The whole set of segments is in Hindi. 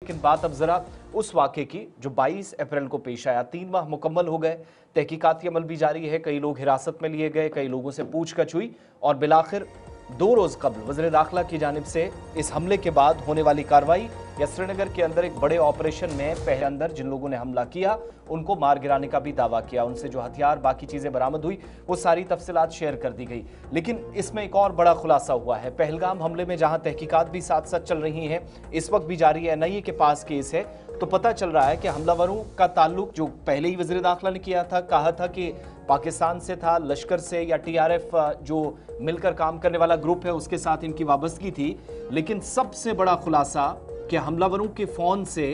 लेकिन बात अब जरा उस वाक़े की जो 22 अप्रैल को पेश आया। 3 माह मुकम्मल हो गए, तहकीकाती अमल भी जारी है, कई लोग हिरासत में लिए गए, कई लोगों से पूछताछ हुई और बिलाखिर 2 रोज़ कबल वज़ीर दाखिला की जानिब से इस हमले के बाद होने वाली कार्रवाई या श्रीनगर के अंदर एक बड़े ऑपरेशन में पहले अंदर जिन लोगों ने हमला किया उनको मार गिराने का भी दावा किया। उनसे जो हथियार बाकी चीज़ें बरामद हुई वो सारी तफसीलात शेयर कर दी गई। लेकिन इसमें एक और बड़ा खुलासा हुआ है। पहलगाम हमले में जहां तहकीकात भी साथ साथ चल रही हैं, इस वक्त भी जारी है, एनआईए के पास केस है, तो पता चल रहा है कि हमलावरों का ताल्लुक जो पहले ही वज़ीर दाखिला ने किया था, कहा था कि पाकिस्तान से था, लश्कर से या टीआरएफ जो मिलकर काम करने वाला ग्रुप है उसके साथ इनकी वाबस्तगी थी। लेकिन सबसे बड़ा खुलासा कि हमलावरों के फोन से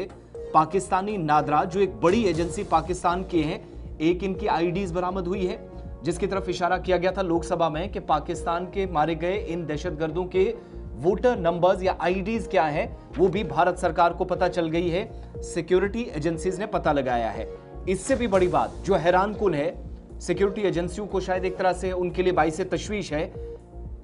पाकिस्तानी नादरा जो एक बड़ी एजेंसी पाकिस्तान के हैं, एक इनकी आईडीज बरामद हुई है जिसकी तरफ इशारा किया गया था लोकसभा में कि पाकिस्तान के मारे गए इन दहशतगर्दों के वोटर नंबर्स या आईडीज क्या हैं वो भी भारत सरकार को पता चल गई है, सिक्योरिटी एजेंसीज ने पता लगाया है। इससे भी बड़ी बात जो हैरानकुन है, सिक्योरिटी एजेंसियों को शायद एक तरह से उनके लिए बाइस तशवीश है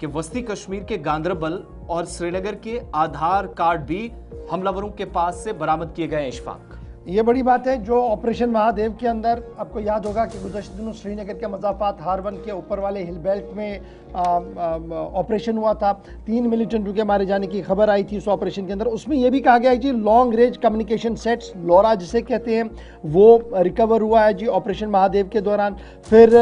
कि वस्ती कश्मीर के गांदरबल और श्रीनगर के आधार कार्ड भी हमलावरों के पास से बरामद किए गए। इशफाक, ये बड़ी बात है। जो ऑपरेशन महादेव के अंदर आपको याद होगा कि गुज़श्ते दिनों श्रीनगर के मज़ाफ़ात हारवन के ऊपर वाले हिल बेल्ट में ऑपरेशन हुआ था। 3 मिलिटेंटों के मारे जाने की खबर आई थी उस ऑपरेशन के अंदर। उसमें यह भी कहा गया है जी लॉन्ग रेंज कम्युनिकेशन सेट्स, लोरा जिसे कहते हैं, वो रिकवर हुआ है जी ऑपरेशन महादेव के दौरान। फिर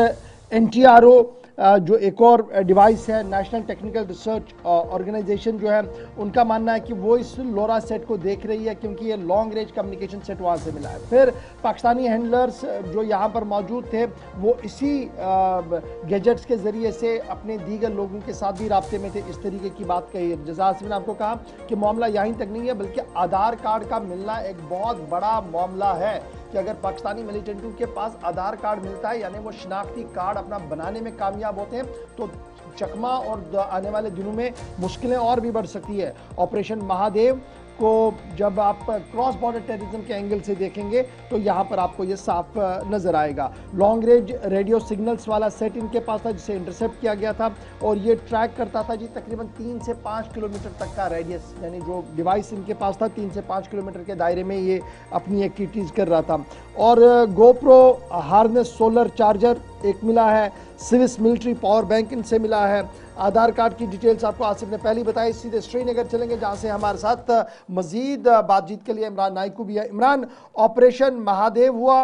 NTRO जो एक और डिवाइस है, नेशनल टेक्निकल रिसर्च ऑर्गेनाइजेशन जो है, उनका मानना है कि वो इस लोरा सेट को देख रही है क्योंकि ये लॉन्ग रेंज कम्युनिकेशन सेट वहाँ से मिला है। फिर पाकिस्तानी हैंडलर्स जो यहाँ पर मौजूद थे वो इसी गैजेट्स के ज़रिए से अपने दीगर लोगों के साथ भी राब्ते में थे। इस तरीके की बात कही है। जज़ास ने आपको कहा कि मामला यहीं तक नहीं है बल्कि आधार कार्ड का मिलना एक बहुत बड़ा मामला है कि अगर पाकिस्तानी मिलिटेंटों के पास आधार कार्ड मिलता है यानी वो शनाख्ती कार्ड अपना बनाने में कामयाब होते हैं तो चकमा और आने वाले दिनों में मुश्किलें और भी बढ़ सकती है। ऑपरेशन महादेव को जब आप क्रॉस बॉर्डर टेररिज्म के एंगल से देखेंगे तो यहाँ पर आपको ये साफ नजर आएगा। लॉन्ग रेंज रेडियो सिग्नल्स वाला सेट इनके पास था जिसे इंटरसेप्ट किया गया था और ये ट्रैक करता था जी तकरीबन 3 से 5 किलोमीटर तक का रेडियस, यानी जो डिवाइस इनके पास था 3 से 5 किलोमीटर के दायरे में ये अपनी एक्टिविटीज़ कर रहा था। और गोप्रो हार्नेस सोलर चार्जर एक मिला है, स्विस मिलिट्री पावर बैंक इनसे मिला है। आधार कार्ड की डिटेल्स आपको आसिफ ने पहले ही बताई। सीधे श्रीनगर चलेंगे जहां से हमारे साथ मजीद बातचीत के लिए इमरान नाइकू भी है। इमरान, ऑपरेशन महादेव हुआ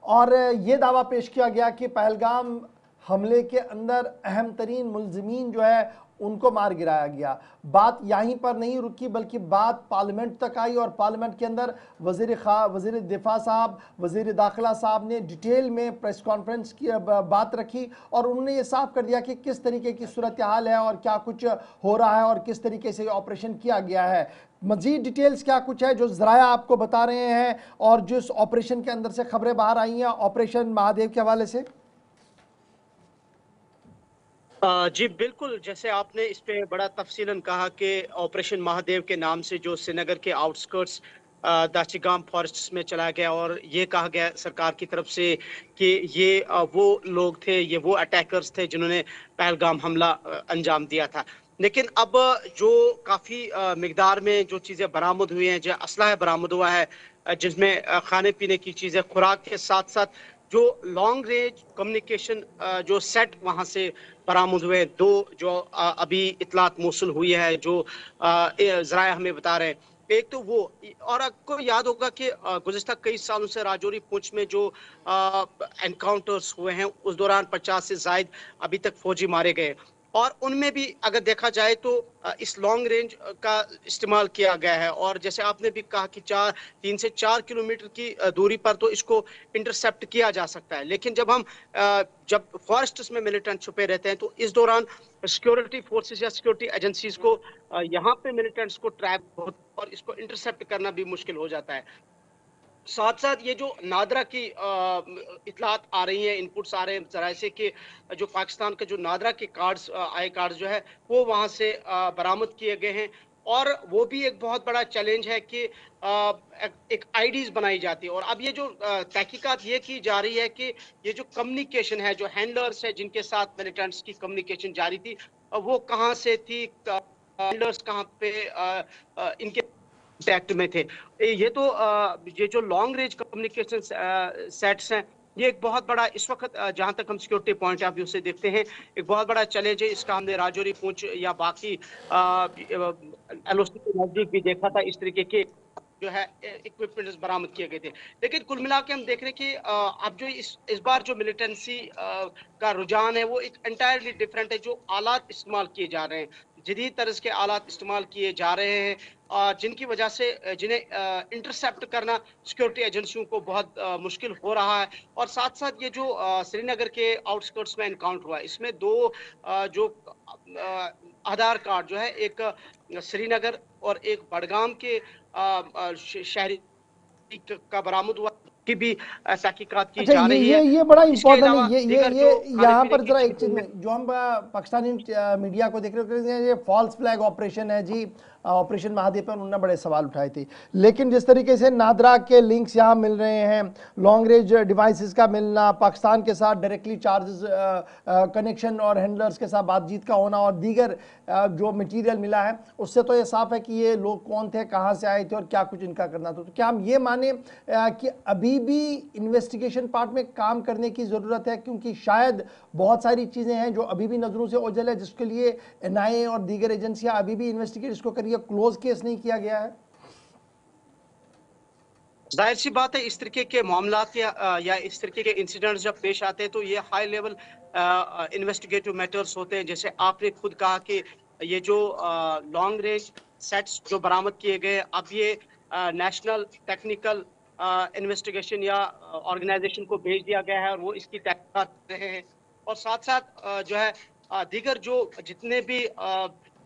और ये दावा पेश किया गया कि पहलगाम हमले के अंदर अहम तरीन मुलजिमीन जो है उनको मार गिराया गया। बात यहीं पर नहीं रुकी बल्कि बात पार्लियामेंट तक आई और पार्लियामेंट के अंदर वज़ीर दिफा साहब, वज़ीर दाखिला साहब ने डिटेल में प्रेस कॉन्फ्रेंस की बात रखी और उन्होंने ये साफ कर दिया कि किस तरीके की सूरत हाल है और क्या कुछ हो रहा है और किस तरीके से ऑपरेशन किया गया है। मजीद डिटेल्स क्या कुछ है जो ज़राया आपको बता रहे हैं और जिस ऑपरेशन के अंदर से खबरें बाहर आई हैं ऑपरेशन महादेव के हवाले से? जी बिल्कुल, जैसे आपने इस पे बड़ा तफसीलन कहा कि ऑपरेशन महादेव के नाम से जो श्रीनगर के आउटस्कर्ट्स दाचिगाम फॉरेस्ट्स में चला गया और ये कहा गया सरकार की तरफ से कि ये वो लोग थे, ये वो अटैकर्स थे जिन्होंने पहलगाम हमला अंजाम दिया था। लेकिन अब जो काफ़ी मिकदार में जो चीज़ें बरामद हुई हैं, जो असलहा बरामद हुआ है, जिसमें खाने पीने की चीज़ें, खुराक के साथ साथ जो लॉन्ग रेंज कम्युनिकेशन जो सेट वहाँ से बरामद हुए, 2 जो अभी इतलात मौसूल हुई है, जो ज़राए हमें बता रहे हैं। एक तो वो, और आपको याद होगा कि गुज़िश्ता कई सालों से राजौरी पुंछ में जो एनकाउंटर्स हुए हैं उस दौरान 50 से ज़ायद अभी तक फौजी मारे गए और उनमें भी अगर देखा जाए तो इस लॉन्ग रेंज का इस्तेमाल किया गया है। और जैसे आपने भी कहा कि 3 से 4 किलोमीटर की दूरी पर तो इसको इंटरसेप्ट किया जा सकता है, लेकिन जब फॉरेस्ट्स में मिलिटेंट छुपे रहते हैं तो इस दौरान सिक्योरिटी फोर्सेस या सिक्योरिटी एजेंसीज को यहाँ पे मिलिटेंट्स को ट्रैप और इसको इंटरसेप्ट करना भी मुश्किल हो जाता है। साथ साथ ये जो नादरा की इतलात आ रही हैं, इनपुट्स आ रहे हैं जरा से कि जो पाकिस्तान के जो नादरा के कार्ड्स, आई कार्ड्स जो है वो वहाँ से बरामद किए गए हैं और वो भी एक बहुत बड़ा चैलेंज है कि एक आईडीज बनाई जाती है। और अब ये जो तहकीकात ये की जा रही है कि ये जो कम्युनिकेशन है, जो हैंडलर्स है जिनके साथ मिलिटेंट्स की कम्युनिकेशन जारी थी, वो कहाँ से थी, हैंडलर्स कहाँ पे इनके एक्ट में थे। ये तो ये जो लॉन्ग रेंज कम्युनिकेशन सेट्स हैं, ये एक बहुत बड़ा इस वक्त जहां तक हम सिक्योरिटी पॉइंट ऑफ व्यू से देखते हैं, एक बहुत बड़ा चैलेंज है। इसका हमने राजौरी, पुंछ या बाकी एलओसी के नजदीक भी देखा था, इस तरीके के जो है इक्विपमेंट्स बरामद किए गए थे। लेकिन कुल मिला के हम देख रहे हैं कि अब जो इस बार जो मिलिटेंसी का रुझान है वो एक एंटायरली डिफरेंट है। जो आलात इस्तेमाल किए जा रहे हैं, जदीद तर्ज के आलात इस्तेमाल किए जा रहे हैं, जिनकी वजह से जिन्हें इंटरसेप्ट करना सिक्योरिटी एजेंसियों को बहुत मुश्किल हो रहा है। और साथ साथ ये जो श्रीनगर के आउटस्कर्ट्स में एनकाउंटर हुआ, इसमें दो जो आधार कार्ड जो है, एक श्रीनगर और एक बडगाम के शहरी का बरामद हुआ की भी तहकीकात की अच्छा, जा रही है। ये बड़ा इसके इम्पोर्टेंट अलावा है। ये दीगर ये जो यहाँ खाने पर पीने जरा की एक चीज चीजें में जो हम पाकिस्तानी मीडिया को देख रहे हैं, ये फॉल्स फ्लैग ऑपरेशन है जी, ऑपरेशन महादेव पर उन्होंने बड़े सवाल उठाए थे। लेकिन जिस तरीके से नादरा के लिंक्स यहाँ मिल रहे हैं, लॉन्ग रेंज डिवाइसेस का मिलना, पाकिस्तान के साथ डायरेक्टली चार्जेस कनेक्शन और हैंडलर्स के साथ बातचीत का होना और दीगर जो मटेरियल मिला है, उससे तो ये साफ है कि ये लोग कौन थे, कहाँ से आए थे और क्या कुछ इनका करना था। तो क्या हम ये माने कि अभी भी इन्वेस्टिगेशन पार्ट में काम करने की ज़रूरत है, क्योंकि शायद बहुत सारी चीज़ें हैं जो अभी भी नज़रों से ओझल है, जिसके लिए एनआईए और दीगर एजेंसियां अभी भी इन्वेस्टिगेट इसको करिए, क्लोज केस नहीं किया गया है। जाहिर सी बात है, इस तरीके के मामलात या इस तरीके के इंसिडेंट्स जब पेश आते हैं तो ये हाई लेवल इन्वेस्टिगेटिव मैटर्स होते हैं। जैसे आपने खुद कहा कि ये जो लॉन्ग रेंज सेट्स जो बरामद किए गए, अब ये नेशनल टेक्निकल इन्वेस्टिगेशन या ऑर्गेनाइजेशन को भेज दिया गया है और वो इसकी तहकीकात कर रहे हैं। और साथ साथ जो है दीगर जो जितने भी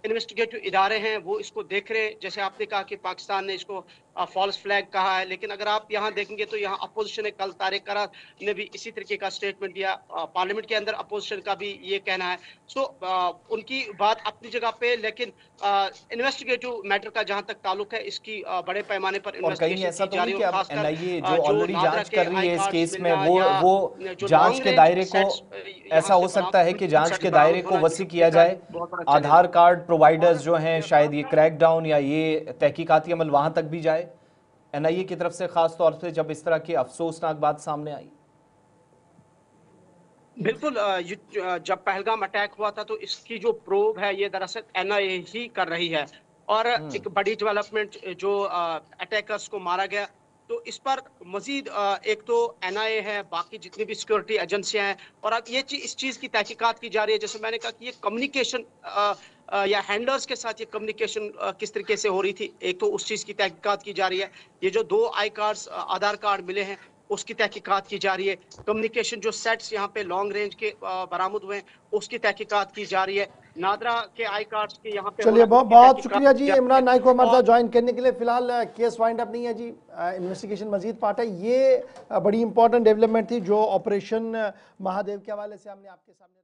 इन्वेस्टिगेटिव इदारे हैं वो इसको देख रहे हैं। जैसे आपने कहा कि पाकिस्तान ने इसको फॉल्स फ्लैग कहा है, लेकिन अगर आप यहाँ देखेंगे तो यहाँ अपोजिशन है, कल तारिक करार ने भी इसी तरीके का स्टेटमेंट दिया। पार्लियामेंट के अंदर अपोजिशन का भी ये कहना है। सो उनकी बात अपनी जगह पे, लेकिन इन्वेस्टिगेटिव मैटर का जहां तक ताल्लुक है, इसकी बड़े पैमाने पर और कहीं ऐसा इन्वेस्टिगेशन की तो जा नहीं रही कि है। अब खासकर एनआईए जो जो ऑलरेडी नादरा जांच के कर रही आई है इस कार्ड्स केस में, मिलना या वो जो जांच लॉन्ग के रेंज दायरे को सेट्स ऐसा हो सकता है कि जांच के दायरे को वसी किया जाए, आधार कार्ड प्रोवाइडर्स जो हैं शायद ये क्रैकडाउन या ये तहकीकाती अमल वहां तक भी जाए एनआईए की तरफ से, खास तौर से जब इस तरह की अफसोसनाक बात सामने आई। बिल्कुल, जब पहलगाम अटैक हुआ था तो इसकी जो प्रोब है ये दरअसल एनआईए ही कर रही है। और एक बड़ी डेवलपमेंट जो अटैकर्स को मारा गया, तो इस पर मजीद एक तो एनआईए है, बाकी जितनी भी सिक्योरिटी एजेंसियां हैं, और अब ये इस चीज़ की तहकीकात की जा रही है। जैसे मैंने कहा कि ये कम्युनिकेशन या हैंडलर्स के साथ ये कम्युनिकेशन किस तरीके से हो रही थी, एक तो उस चीज़ की तहकीकात की जा रही है। ये जो दो आई कार्ड्स आधार कार्ड मिले हैं उसकी तहकीकात की जा रही है। कम्युनिकेशन जो सेट्स यहाँ पे लॉन्ग रेंज के बरामद हुए हैं उसकी तहकीकात की जा रही है। नादरा के आई कार्ड्स के यहाँ पे चलिए, बहुत शुक्रिया जी इमरान नाइक को हमारे साथ और ज्वाइन करने के लिए। फिलहाल केस वाइंड अप नहीं है जी, इन्वेस्टिगेशन मजीद पार्ट है। ये बड़ी इंपॉर्टेंट डेवलपमेंट थी जो ऑपरेशन महादेव के हवाले से हमने आपके सामने